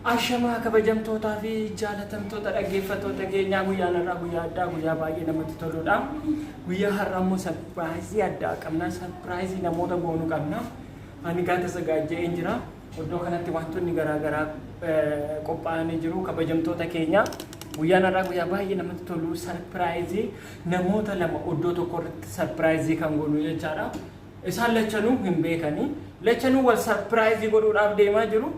Ashamaa kabajamtootaa fi jaalatamtoota dhaggeeffattoota keenyaa guyyaan har'aa guyyaa addaa guyyaa baay'ee namatti toludha. Guyyaa har'aa immoo sarpiraayizii addaa qabna. Sarpiraayizii namoota boonu qabna. Ani gaata sagaajjeen jira. Iddoo kanatti wantoonni garaagaraa qophaa'anii jiru kabajamtoota keenya. Guyyaan har'aa guyyaa baay'ee namatti tolu sarpiraayizii namoota lama iddoo tokko irratti sarpiraayizii kan goonu jechaadha. Isaan lachanuu hin beekani. Lachanuu wal sarpiraayizii godhuudhaaf deemaa jiru.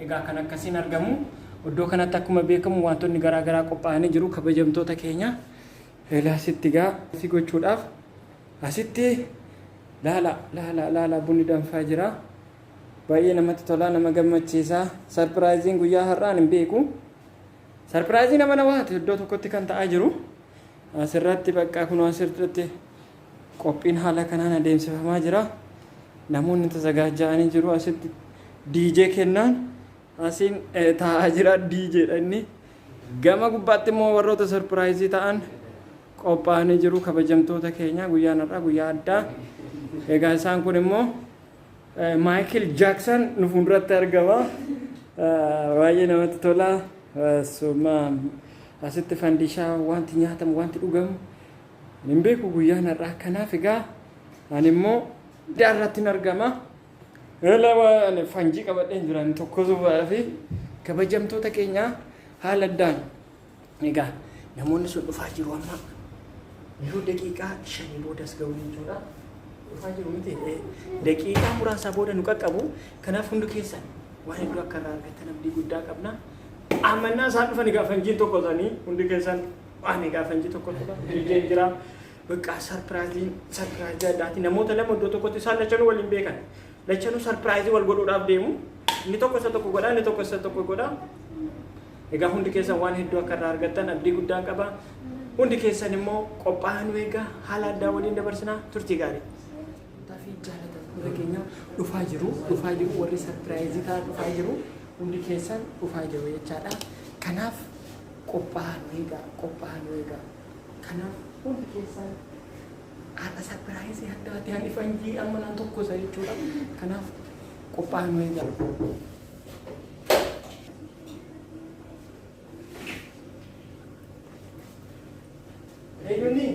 Egaa kan akkasiin argamu iddoo kanatti akkuma beekamu wantoonni garaagaraa qophaa'anii jiru kabajamtoota keenya. Asitti gaa si gochuudhaaf asitti laala bunni danfaa jira. Baay'ee namatti tola, nama gammachiisa. Sarpiraayiziin guyyaa har'aan hin beeku. Sarpiraayizii nama namaati iddoo tokkotti kan ta'aa jiru. Asirratti bakka kun asirratti qophiin haala kanaan adeemsifamaa jira. Namoonni tasagaajja'anii jiru. Asitti DJ kennaan asiin taa'aa jira DJ dha inni. Gama gubbaatti immoo warroota sarpiraayizii ta'an qophaa'anii jiru kabajamtoota keenya. Guyyaan har'aa guyyaa addaa. Egaa isaan kun immoo Michael Jackson nu fuulduratti argama. Baay'ee namatti tola. Asitti fandishaa wanti nyaatamu wanti dhugamu hin beeku guyyaan har'aa. Kanaaf egaa ani immoo irratti argama. Fanjii qabadheen jiran tokkosuudhaa fi kabajamtoota keenya haala addaan egaa namoonni sun dhufaa jiru amma yeroo daqiiqaa 5 boodas ga'u jechuudha. Dhufaa jiru miti daqiiqaa muraasa booda nu qaqqabu. Kanaaf hundi keessan waan iddoo akka irraa argattan abdii guddaa qabna. Ammannaa isaan dhufan egaa fanjiin tokko ta'anii hundi keessan waan egaa fanjii tokko DJ'n jira. Bakka sarpiraayizii addaati. Namoota lama iddoo tokkotti isaan lachanuu waliin beekan. Lachanuu sarpiraayizii wal godhuudhaaf deemu. Inni tokko isa tokko godha, inni tokko isa tokko godha. Egaa hundi keessan waan hedduu akka irraa argattan abdii guddaa qaba. Hundi keessan immoo qophaa'anii egaa haala addaa waliin dabarsinaa turtii gaarii. Taafi jaalatamtoota keenya dhufaa jiru warri sarpiraayizii ta'an dhufaa jiru. Hundi keessan dhufaa jiru jechaadha. Kanaaf qophaa'anii egaa. Kanaaf hundi keessan haala sarpiraayizii addaati ani fanjii amma naan tokko isa jechuudha. Kanaaf qophaa'anii egaa. Eenyuuni?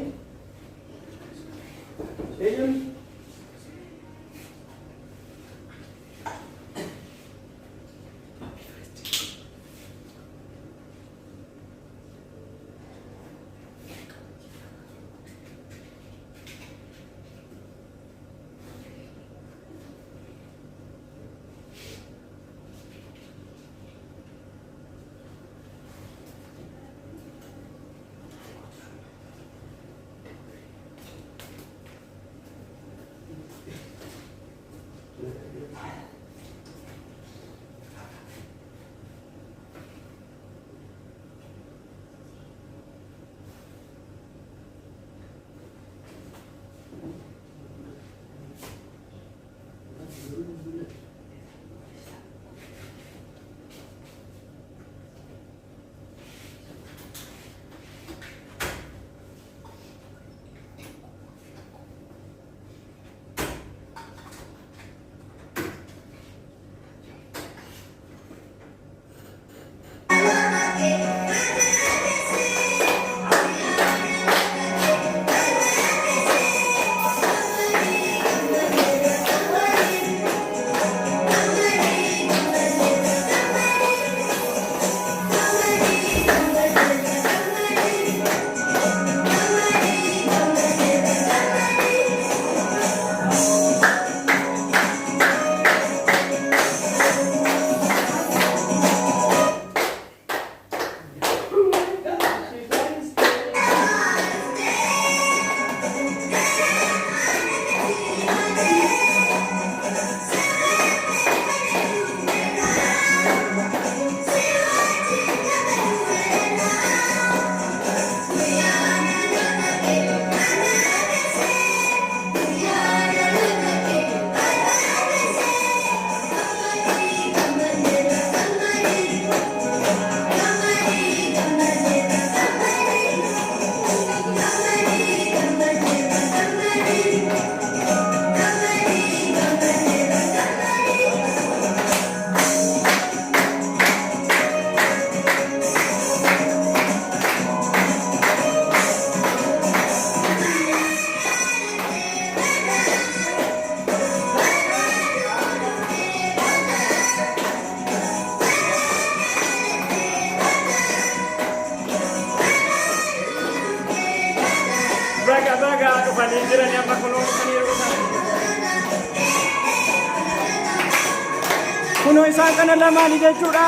kunoo isaan kana lamaanii jechuudha.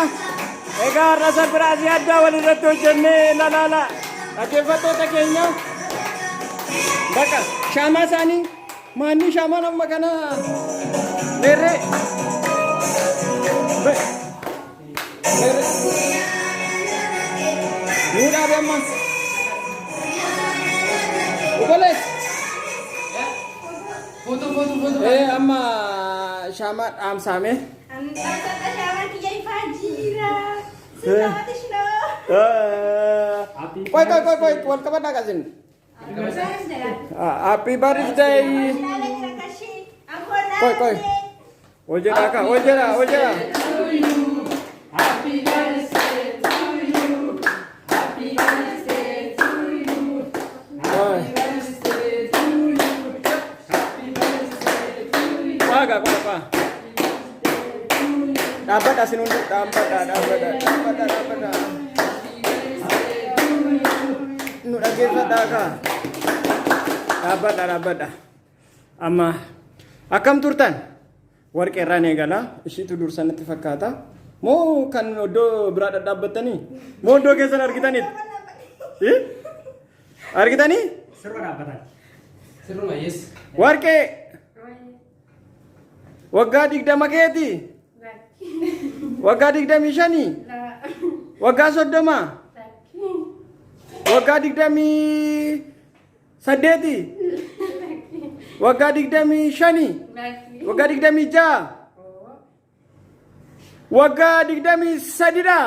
Egaa har'a sarpiraazii addaa walirratti hojjennee ilaala. Dhaggeeffattoota keenya bakka shaamaa isaanii maanni shaamaan amma kana leerree nuudhaa beemma ukolees amma shaamaa dhaamsaame Koi, wal kabadhaa kasin. Happy birthday. Koi. Ol jedhaa ka, ol jedhaa. Happy birthday to you. Happy birthday to you. Happy birthday to you. Happy birthday to you. Paga, pa. Dapat asin untuk dapat. Nu dhaggeeffadhaa ka. Dhaabbadha. Amma akkam turtan? Warqeerraan eegala. Ishiitu dursanatti fakkaata. Moo kan iddoo biraa dhadhaabbattanii? Moo iddoo keessan argitanitti? Argitanii? Sirba dhaabbatan. Sirba yes. Warqee waggaa 20 keeti? Waggaa 25? Waggaa 30? Waggaa 28? Waggaa 25? Waggaa 26? Waggaa 23 dha?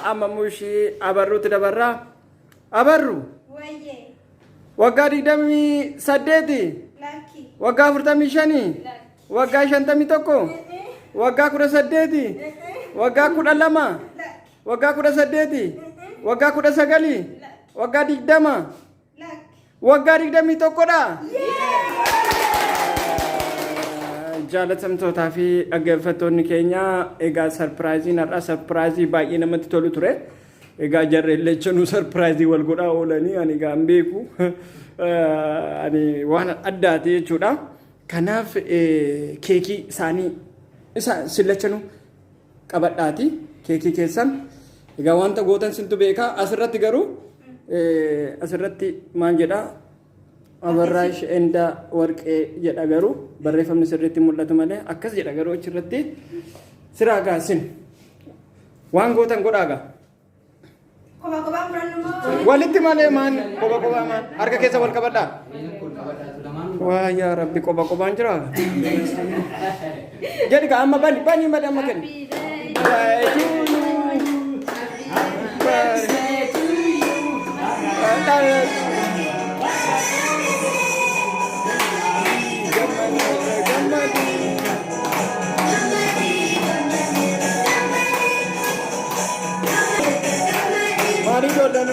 Amma mushii abarruutti dabarraa. Abarru? Waggaa 28? Waggaa 45? Waggaa 51? Waggaa 18? Waggaa 12? Waggaa 18? Waggaa 19? Waggaa 20? Waggaa 21 dha? Jaalatamtootaa fi dhaggeeffattoonni keenya egaa sarpiraaziin har'a sarpiraazii baay'ee namatti tolu ture. Egaa jarreen lachanuu sarpiraazii wal godhaa oolanii ani egaa hin beeku. Ani waan addaati jechuudha. Kanaaf keekii isaanii sillachanuu qabadhaati keekii keessan. Egaa wanta gootan sintu beekaa. Asirratti garuu asirratti maal jedhaa? Abarraash enda warqee jedha garuu barreeffamni sirriitti mul'atu malee akkas jedha garuu achirratti siraa gaasin waan gootan godhaaga. Walitti malee maan kophaa maan harka keessa wal qabadhaa. Waa yaa rabbi kophaan jira. Jedhi ka amma bani mada amma kenni. Mari Jordan.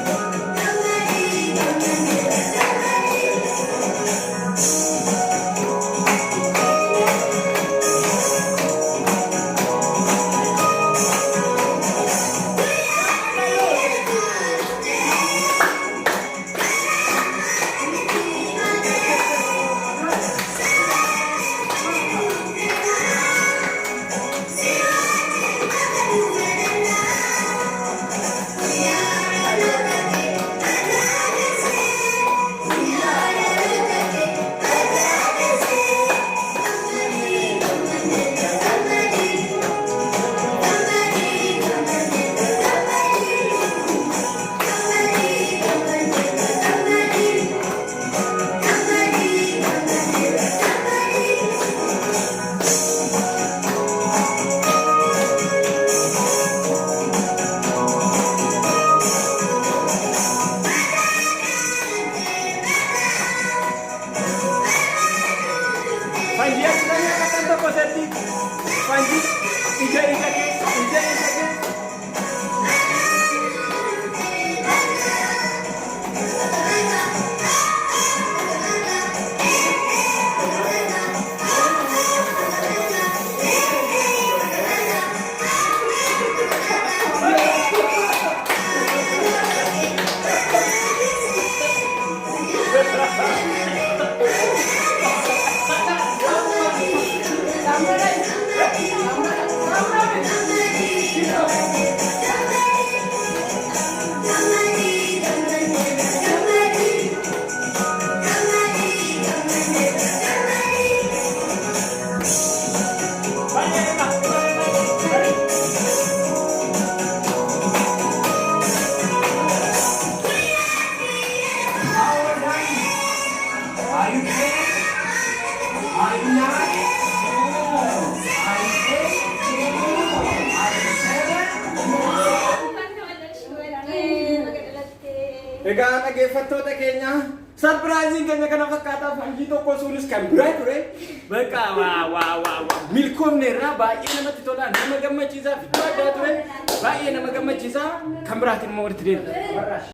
Egaa dhaggeeffattoota keenya sarpiraayiziin keenya kana fakkaataa faanjii tokko sunis kan biraa ture. Bakka waa milkoomneerraa baay'ee namatti tola, nama gammachiisaa fi addaa ture. Baay'ee nama gammachiisaa kan biraatiin immoo walitti deemna.